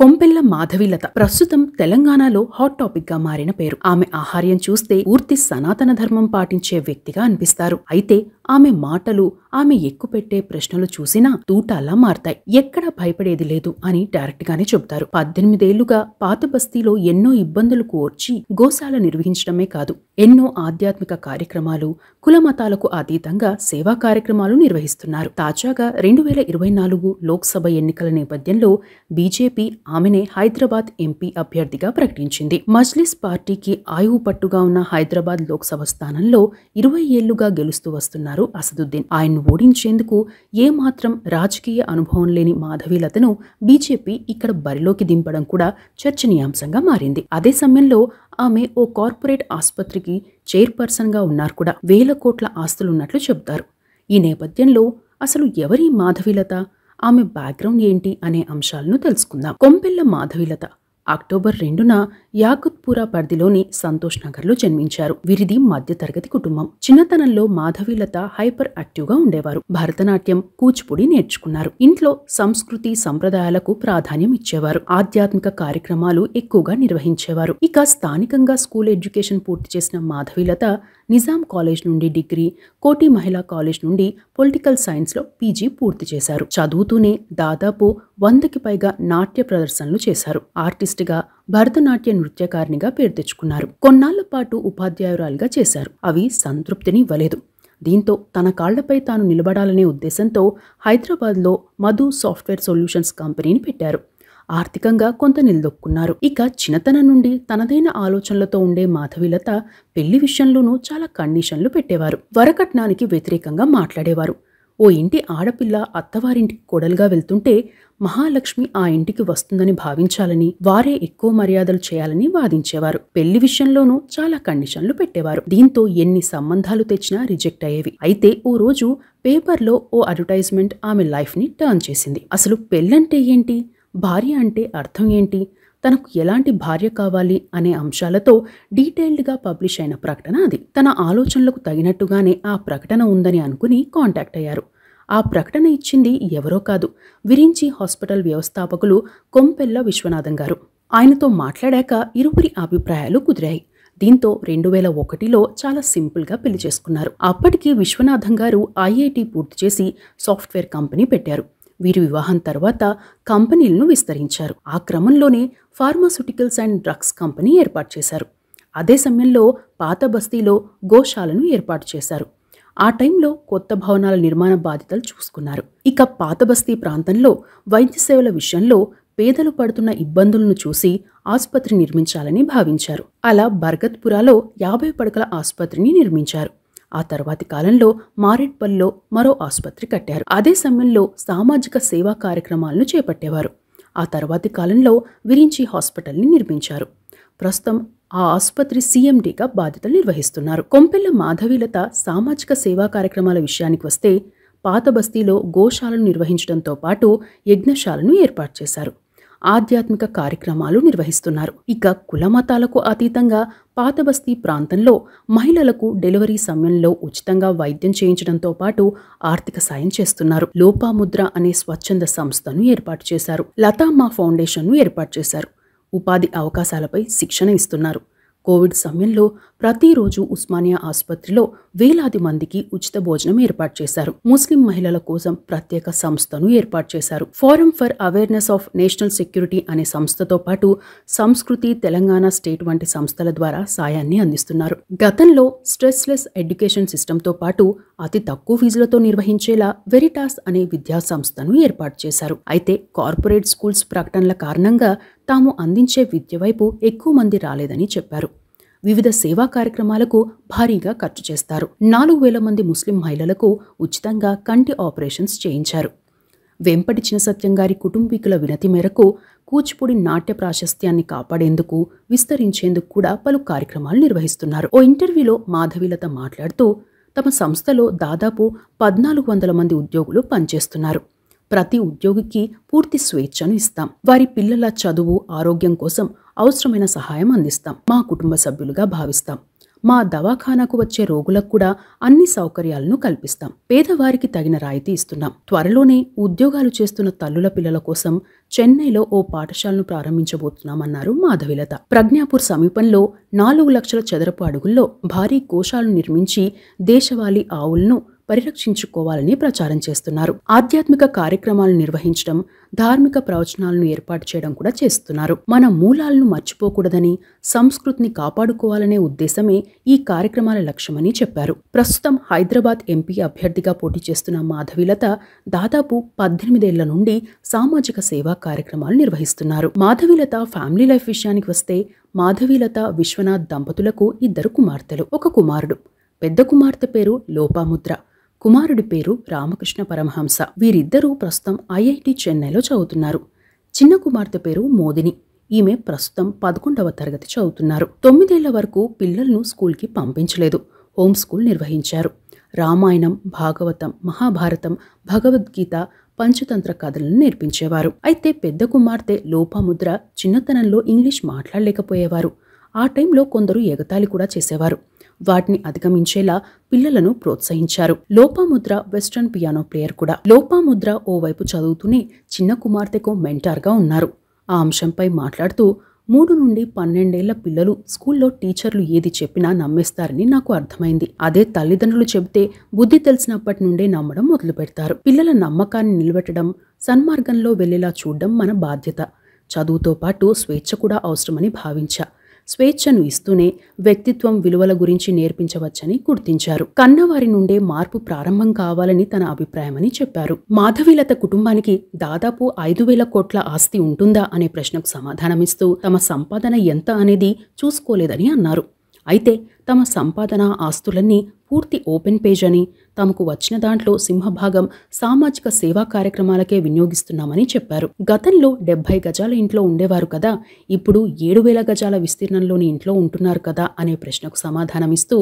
కొంపెల్ల మాధవీలత ప్రస్తుతం తెలంగాణలో hot topic గా మారిన పేరు. ఆమె ఆహార్యం చూస్తే పూర్తి సనాతన ధర్మం పాటించే వ్యక్తిగా అనిపిస్తారు. అయితే ఆమె మాటలు, ఆమె ఎక్కుపెట్టే ప్రశ్నలు చూసినా తూటాల్లా మారతాయి. ఎక్కడ భయపడేది లేదు అని డైరెక్ట్ గానే చెబుతారు. 18 ఏళ్లుగా పాత బస్తీలో ఎన్నో ఇబ్బందులు కోర్చి గోశాల నిర్వహించడమే కాదు, ఎన్నో ఆధ్యాత్మిక కార్యక్రమాలు, కుల మతాలకు అతీతంగా సేవా కార్యక్రమాలు నిర్వహిస్తున్నారు. తాజాగా 2024 లోక్సభ ఎన్నికల నేపథ్యంలో బీజేపీ ఆమెనే హైదరాబాద్ ఎంపీ అభ్యర్థిగా ప్రకటించింది. మజ్లిస్ పార్టీకి ఆయువు పట్టుగా ఉన్న హైదరాబాద్ లోక్సభ స్థానంలో 20 ఏళ్లుగా గెలుస్తూ వస్తున్నారు అసదుద్దీన్. ఆయన్ను ఓడించేందుకు ఏమాత్రం రాజకీయ అనుభవం లేని మాధవీలతను బీజేపీ ఇక్కడ బరిలోకి దింపడం కూడా చర్చనీయాంశంగా మారింది. అదే సమయంలో ఆమె ఓ కార్పొరేట్ ఆసుపత్రికి చైర్పర్సన్ గా ఉన్నారు కూడా. వేల కోట్ల ఆస్తులున్నట్లు చెబుతారు. ఈ నేపథ్యంలో అసలు ఎవరి మాధవీలత, ఆమె బ్యాక్గ్రౌండ్ ఏంటి అనే అంశాలను తెలుసుకుందాం. కొంపెల్ల మాధవీలత అక్టోబర్ 2న యాకుత్పురా పరిధిలోని సంతోష్ నగర్లో జన్మించారు. వీరిది మధ్యతరగతి కుటుంబం. చిన్నతనంలో మాధవీలత హైపర్ యాక్టివ్ గా ఉండేవారు. భరతనాట్యం, కూచిపూడి నేర్చుకున్నారు. ఇంట్లో సంస్కృతి సంప్రదాయాలకు ప్రాధాన్యం ఇచ్చేవారు. ఆధ్యాత్మిక కార్యక్రమాలు ఎక్కువగా నిర్వహించేవారు. ఇక స్థానికంగా స్కూల్ ఎడ్యుకేషన్ పూర్తి చేసిన మాధవీలత నిజాం కాలేజ్ నుండి డిగ్రీ, కోటి మహిళా కాలేజ్ నుండి పొలిటికల్ సైన్స్ లో పీజీ పూర్తి చేశారు. చదువుతూనే దాదాపు 100కి పైగా నాట్య ప్రదర్శనలు చేశారు. ఆర్టిస్ట్ గా, భరతనాట్య నృత్యకారిణిగా పేరు తెచ్చుకున్నారు. కొన్నాళ్ల పాటు ఉపాధ్యాయురాలుగా చేశారు. అవి సంతృప్తిని ఇవ్వలేదు. దీంతో తన కాళ్లపై తాను నిలబడాలనే ఉద్దేశంతో హైదరాబాద్లో మధు సాఫ్ట్వేర్ సొల్యూషన్స్ కంపెనీని పెట్టారు. ఆర్థికంగా కొంత నిలదొక్కున్నారు. ఇక చిన్నతనం నుండి తనదైన ఆలోచనలతో ఉండే మాధవీలత పెళ్లి విషయంలోనూ చాలా కండిషన్లు పెట్టేవారు. వరకట్నానికి వ్యతిరేకంగా మాట్లాడేవారు. ఓ ఇంటి ఆడపిల్ల అత్తవారింటికి కోడలుగా వెళ్తుంటే మహాలక్ష్మి ఆ ఇంటికి వస్తుందని భావించాలని, వారే ఎక్కువ మర్యాదలు చేయాలని వాదించేవారు. పెళ్లి విషయంలోనూ చాలా కండిషన్లు పెట్టేవారు. దీంతో ఎన్ని సంబంధాలు తెచ్చినా రిజెక్ట్ అయ్యేవి. అయితే ఓ రోజు పేపర్లో ఓ అడ్వర్టైజ్మెంట్ ఆమె లైఫ్ ని టర్న్ చేసింది. అసలు పెళ్ళంటే ఏంటి, భార్య అంటే అర్థం ఏంటి, తనకు ఎలాంటి భార్య కావాలి అనే అంశాలతో డీటెయిల్డ్గా పబ్లిష్ అయిన ప్రకటన అది. తన ఆలోచనలకు తగినట్టుగానే ఆ ప్రకటన ఉందని అనుకుని కాంటాక్ట్ అయ్యారు. ఆ ప్రకటన ఇచ్చింది ఎవరో కాదు, విరించి హాస్పిటల్ వ్యవస్థాపకులు కొంపెల్ల విశ్వనాథం గారు. ఆయనతో మాట్లాడాక ఇరువురి అభిప్రాయాలు కుదిరాయి. దీంతో 2001లో చాలా సింపుల్గా పెళ్లి చేసుకున్నారు. అప్పటికి విశ్వనాథం గారు ఐఐటి పూర్తి చేసి సాఫ్ట్వేర్ కంపెనీ పెట్టారు. వీరి వివాహం తర్వాత కంపెనీలను విస్తరించారు. ఆ క్రమంలోనే ఫార్మాస్యూటికల్స్ అండ్ డ్రగ్స్ కంపెనీ ఏర్పాటు చేశారు. అదే సమయంలో పాత బస్తీలో గోశాలను ఏర్పాటు చేశారు. ఆ టైంలో కొత్త భవనాల నిర్మాణ బాధ్యతలు చూసుకున్నారు. ఇక పాత బస్తీ ప్రాంతంలో వైద్య సేవల విషయంలో పేదలు పడుతున్న ఇబ్బందులను చూసి ఆసుపత్రి నిర్మించాలని భావించారు. అలా బర్గత్పురాలో 50 పడకల ఆసుపత్రిని నిర్మించారు. ఆ తర్వాతి కాలంలో మారేడ్పల్లిలో మరో ఆసుపత్రి కట్టారు. అదే సమయంలో సామాజిక సేవా కార్యక్రమాలను చేపట్టేవారు. ఆ తర్వాతి కాలంలో విరించి హాస్పిటల్ని నిర్మించారు. ప్రస్తుతం ఆ ఆసుపత్రి సీఎండీగా బాధ్యతలు నిర్వహిస్తున్నారు. కొంపెల్ల మాధవీలత సామాజిక సేవా కార్యక్రమాల విషయానికి వస్తే పాత బస్తీలో గోశాలను నిర్వహించడంతో పాటు యజ్ఞశాలను ఏర్పాటు చేశారు. ఆధ్యాత్మిక కార్యక్రమాలు నిర్వహిస్తున్నారు. ఇక కుల మతాలకు అతీతంగా పాత బస్తీ ప్రాంతంలో మహిళలకు డెలివరీ సమయంలో ఉచితంగా వైద్యం చేయించడంతో పాటు ఆర్థిక సాయం చేస్తున్నారు. లోపాముద్ర అనే స్వచ్ఛంద సంస్థను ఏర్పాటు చేశారు. లతామా ఫౌండేషన్ను ఏర్పాటు చేశారు. ఉపాధి అవకాశాలపై శిక్షణ ఇస్తున్నారు. కోవిడ్ సమయంలో ప్రతిరోజు ఉస్మానియా ఆసుపత్రిలో వేలాది మందికి ఉచిత భోజనం ఏర్పాటు చేశారు. ముస్లిం మహిళల కోసం ప్రత్యేక సంస్థను ఏర్పాటు చేశారు. Forum for awareness of national security అనే సంస్థతో పాటు సంస్కృతి తెలంగాణ స్టేట్ వంటి సంస్థల ద్వారా సాయాన్ని అందిస్తున్నారు. గతంలో స్ట్రెస్లెస్ ఎడ్యుకేషన్ సిస్టంతో పాటు అతి తక్కువ ఫీజులతో నిర్వహించేలా వెరిటాస్ అనే విద్యా సంస్థను ఏర్పాటు చేశారు. అయితే కార్పొరేట్ స్కూల్స్ ప్రకటనల కారణంగా తాము అందించే విద్య వైపు ఎక్కువ మంది రాలేదని చెప్పారు. వివిధ సేవా కార్యక్రమాలకు భారీగా ఖర్చు చేస్తారు. 4000 మంది ముస్లిం మహిళలకు ఉచితంగా కంటి ఆపరేషన్స్ చేయించారు. వెంపటి చినసత్యం గారి కుటుంబీకుల వినతి మేరకు కూచిపూడి నాట్య ప్రాశస్త్యాన్ని కాపాడేందుకు, విస్తరించేందుకు కూడా పలు కార్యక్రమాలు నిర్వహిస్తున్నారు. ఓ ఇంటర్వ్యూలో మాధవీలత మాట్లాడుతూ తమ సంస్థలో దాదాపు 1400 మంది ఉద్యోగులు పనిచేస్తున్నారు. ప్రతి ఉద్యోగికి పూర్తి స్వేచ్ఛను ఇస్తాం. వారి పిల్లల చదువు, ఆరోగ్యం కోసం అవసరమైన సహాయం అందిస్తాం. మా కుటుంబ సభ్యులుగా భావిస్తాం. మా దవాఖానాకు వచ్చే రోగులకు కూడా అన్ని సౌకర్యాలను కల్పిస్తాం. పేదవారికి తగిన రాయితీ ఇస్తున్నాం. త్వరలోనే ఉద్యోగాలు చేస్తున్న తల్లుల పిల్లల కోసం చెన్నైలో ఓ పాఠశాలను ప్రారంభించబోతున్నామన్నారు మాధవీలత. ప్రజ్ఞాపూర్ సమీపంలో 4 లక్షల చదరపు అడుగుల్లో భారీ గోశాలను నిర్మించి దేశవాళీ ఆవులను పరిరక్షించుకోవాలని ప్రచారం చేస్తున్నారు. ఆధ్యాత్మిక కార్యక్రమాలను నిర్వహించడం, ధార్మిక ప్రవచనాలను ఏర్పాటు చేయడం కూడా చేస్తున్నారు. మన మూలాలను మర్చిపోకూడదని, సంస్కృతిని కాపాడుకోవాలనే ఉద్దేశమే ఈ కార్యక్రమాల లక్ష్యమని చెప్పారు. ప్రస్తుతం హైదరాబాద్ ఎంపీ అభ్యర్థిగా పోటీ చేస్తున్న మాధవీలత దాదాపు 18 ఏళ్ల నుండి సామాజిక సేవా కార్యక్రమాలు నిర్వహిస్తున్నారు. మాధవీలత ఫ్యామిలీ లైఫ్ విషయానికి వస్తే మాధవీలత విశ్వనాథ్ దంపతులకు 2 కుమార్తెలు, 1 కుమారుడు. పెద్ద కుమార్తె పేరు లోపాముద్ర, కుమారుడి పేరు రామకృష్ణ పరమహంస. వీరిద్దరూ ప్రస్తుతం ఐఐటి చెన్నైలో చదువుతున్నారు. చిన్న కుమార్తె పేరు మోదిని. ఈమె ప్రస్తుతం 11వ తరగతి చదువుతున్నారు. 9 ఏళ్ల వరకు పిల్లలను స్కూల్కి పంపించలేదు. హోమ్ స్కూల్ నిర్వహించారు. రామాయణం, భాగవతం, మహాభారతం, భగవద్గీత, పంచతంత్ర కథలను నేర్పించేవారు. అయితే పెద్ద కుమార్తె లోపాముద్ర చిన్నతనంలో ఇంగ్లీష్ మాట్లాడలేకపోయేవారు. ఆ టైంలో కొందరు ఎగతాళి కూడా చేసేవారు. వాటిని అధిగమించేలా పిల్లలను ప్రోత్సహించారు. లోపాముద్ర వెస్ట్రన్ పియానో ప్లేయర్ కూడా. లోపాముద్ర ఓవైపు చదువుతూనే చిన్న కుమార్తెకు మెంటార్గా ఉన్నారు. ఆ అంశంపై మాట్లాడుతూ 3 నుండి 12 ఏళ్ల పిల్లలు స్కూల్లో టీచర్లు ఏది చెప్పినా నమ్మేస్తారని నాకు అర్థమైంది. అదే తల్లిదండ్రులు చెబితే బుద్ధి తెలిసినప్పటి నుండే నమ్మడం మొదలు పెడతారు. పిల్లల నమ్మకాన్ని నిలబెట్టడం, సన్మార్గంలో వెళ్లేలా చూడడం మన బాధ్యత. చదువుతో పాటు స్వేచ్ఛ కూడా అవసరమని భావించా. స్వేచ్ఛను ఇస్తూనే వ్యక్తిత్వం, విలువల గురించి నేర్పించవచ్చని గుర్తించారు. కన్నవారి నుండే మార్పు ప్రారంభం కావాలని తన అభిప్రాయమని చెప్పారు. మాధవీలత కుటుంబానికి దాదాపు 5,000 కోట్ల ఆస్తి ఉంటుందా అనే ప్రశ్నకు సమాధానమిస్తూ తమ సంపాదన ఎంత అనేది చూసుకోలేదని అన్నారు. అయితే తమ సంపాదన, ఆస్తులన్నీ పూర్తి ఓపెన్ పేజ్ అని, తమకు వచ్చిన దాంట్లో సింహభాగం సామాజిక సేవా కార్యక్రమాలకే వినియోగిస్తున్నామని చెప్పారు. గతంలో 70 గజాల ఇంట్లో ఉండేవారు కదా, ఇప్పుడు 7,000 గజాల విస్తీర్ణంలోని ఇంట్లో ఉంటున్నారు కదా అనే ప్రశ్నకు సమాధానమిస్తూ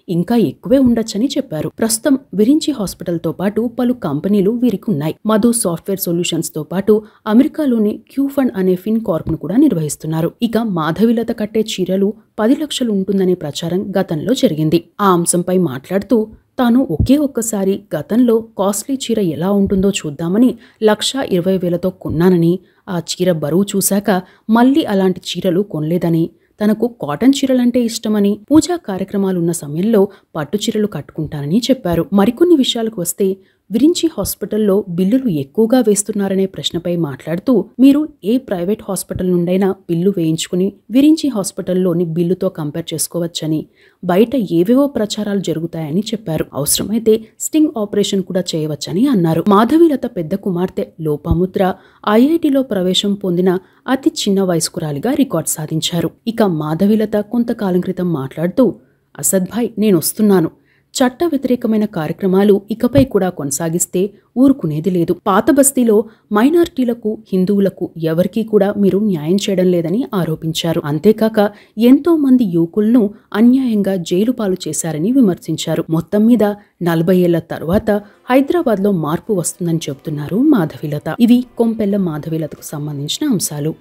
ఇంకా ఎక్కువే ఉండొచ్చని చెప్పారు. ప్రస్తుతం విరించి హాస్పిటల్తో పాటు పలు కంపెనీలు వీరికి ఉన్నాయి. మధు సాఫ్ట్వేర్ సొల్యూషన్స్ తో పాటు అమెరికాలోని క్యూ ఫండ్ అనే ఫిన్ కార్ప్ ను కూడా నిర్వహిస్తున్నారు. ఇక మాధవీలత కట్టే చీరలు 10 లక్షలు ఉంటుందనే ప్రచారం గతంలో జరిగింది. ఆ అంశంపై మాట్లాడుతూ తాను ఒక్కసారి గతంలో కాస్ట్లీ చీర ఎలా ఉంటుందో చూద్దామని 1,20,000తో కొన్నానని, ఆ చీర బరువు చూశాక మళ్లీ అలాంటి చీరలు కొనలేదని, తనకు కాటన్ చీరలంటే ఇష్టమని, పూజా కార్యక్రమాలున్న సమయంలో పట్టు చీరలు కట్టుకుంటానని చెప్పారు. మరికొన్ని విషయాలకు వస్తే విరించి హాస్పిటల్లో బిల్లులు ఎక్కువగా వేస్తున్నారనే ప్రశ్నపై మాట్లాడుతూ మీరు ఏ ప్రైవేట్ హాస్పిటల్ నుండైనా బిల్లు వేయించుకుని విరించి హాస్పిటల్లోని బిల్లుతో కంపేర్ చేసుకోవచ్చని, బయట ఏవేవో ప్రచారాలు జరుగుతాయని చెప్పారు. అవసరమైతే స్టింగ్ ఆపరేషన్ కూడా చేయవచ్చని అన్నారు. మాధవీలత పెద్ద కుమార్తె లోపాముద్ర ఐఐటిలో ప్రవేశం పొందిన అతి చిన్న వయస్కురాలిగా రికార్డు సాధించారు. ఇక మాధవీలత కొంతకాలం క్రితం మాట్లాడుతూ అసద్భాయ్, నేనొస్తున్నాను. చట్ట వ్యతిరేకమైన కార్యక్రమాలు ఇకపై కూడా కొనసాగిస్తే ఊరుకునేది లేదు. పాత బస్తీలో మైనారిటీలకు, హిందువులకు ఎవరికీ కూడా మీరు న్యాయం చేయడం లేదని ఆరోపించారు. అంతేకాక ఎంతో మంది యువకులను అన్యాయంగా జైలు పాలు చేశారని విమర్శించారు. మొత్తం మీద 40 ఏళ్ల తర్వాత హైదరాబాద్లో మార్పు వస్తుందని చెబుతున్నారు మాధవీలత. ఇవి కొంపెల్ల మాధవీలతకు సంబంధించిన అంశాలు.